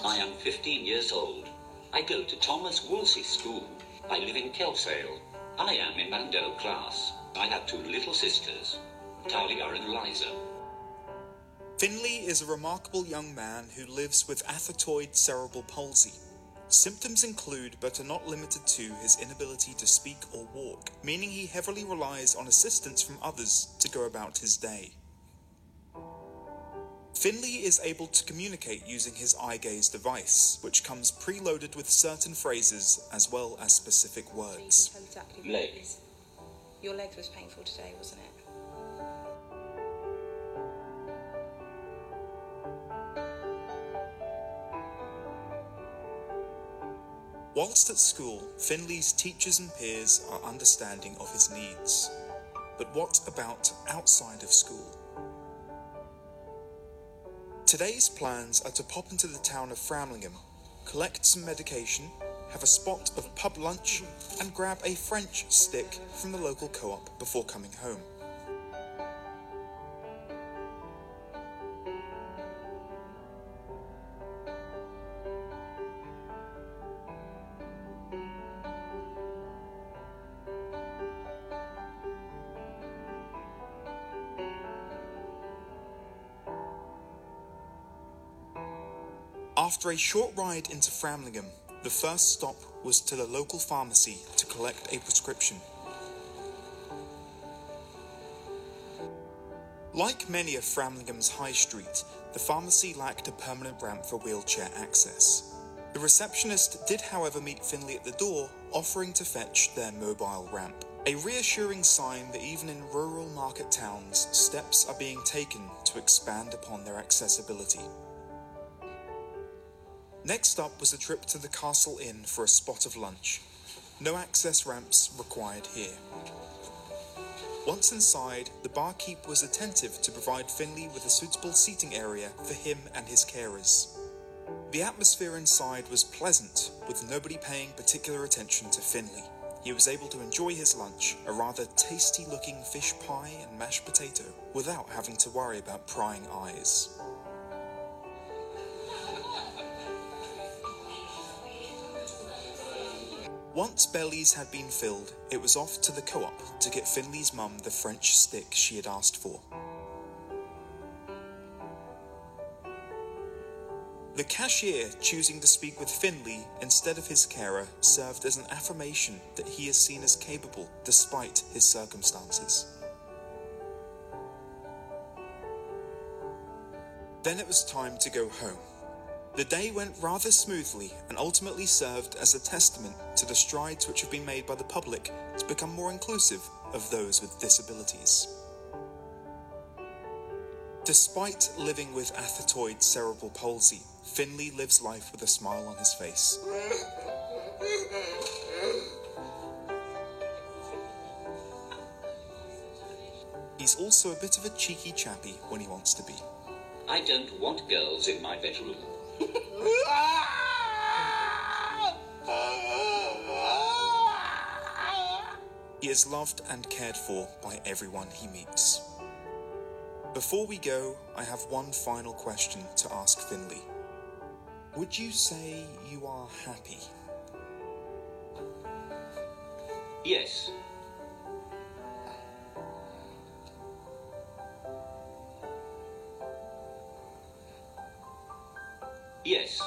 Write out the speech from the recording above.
I am 15 years old. I go to Thomas Wolsey School. I live in Kelsale. I am in Mandel class. I have two little sisters, Talia and Liza. Finley is a remarkable young man who lives with athetoid cerebral palsy. Symptoms include, but are not limited to, his inability to speak or walk, meaning he heavily relies on assistance from others to go about his day. Finley is able to communicate using his eye gaze device, which comes preloaded with certain phrases as well as specific words. So you can tell exactly Leg. what it is. Your leg was painful today, wasn't it? Whilst at school, Finley's teachers and peers are understanding of his needs. But what about outside of school? Today's plans are to pop into the town of Framlingham, collect some medication, have a spot of pub lunch, and grab a French stick from the local co-op before coming home. After a short ride into Framlingham, the first stop was to the local pharmacy to collect a prescription. Like many of Framlingham's high street, the pharmacy lacked a permanent ramp for wheelchair access. The receptionist did, however, meet Finley at the door, offering to fetch their mobile ramp. A reassuring sign that even in rural market towns, steps are being taken to expand upon their accessibility. Next up was a trip to the Castle Inn for a spot of lunch. No access ramps required here. Once inside, the barkeep was attentive to provide Finley with a suitable seating area for him and his carers. The atmosphere inside was pleasant, with nobody paying particular attention to Finley. He was able to enjoy his lunch, a rather tasty-looking fish pie and mashed potato, without having to worry about prying eyes. Once bellies had been filled, it was off to the co-op to get Finley's mum the French stick she had asked for. The cashier choosing to speak with Finley instead of his carer served as an affirmation that he is seen as capable despite his circumstances. Then it was time to go home. The day went rather smoothly and ultimately served as a testament to the strides which have been made by the public to become more inclusive of those with disabilities. Despite living with athetoid cerebral palsy, Finley lives life with a smile on his face. He's also a bit of a cheeky chappy when he wants to be. I don't want girls in my bedroom. He is loved and cared for by everyone he meets. Before we go, I have one final question to ask Finley. Would you say you are happy? Yes. Yes.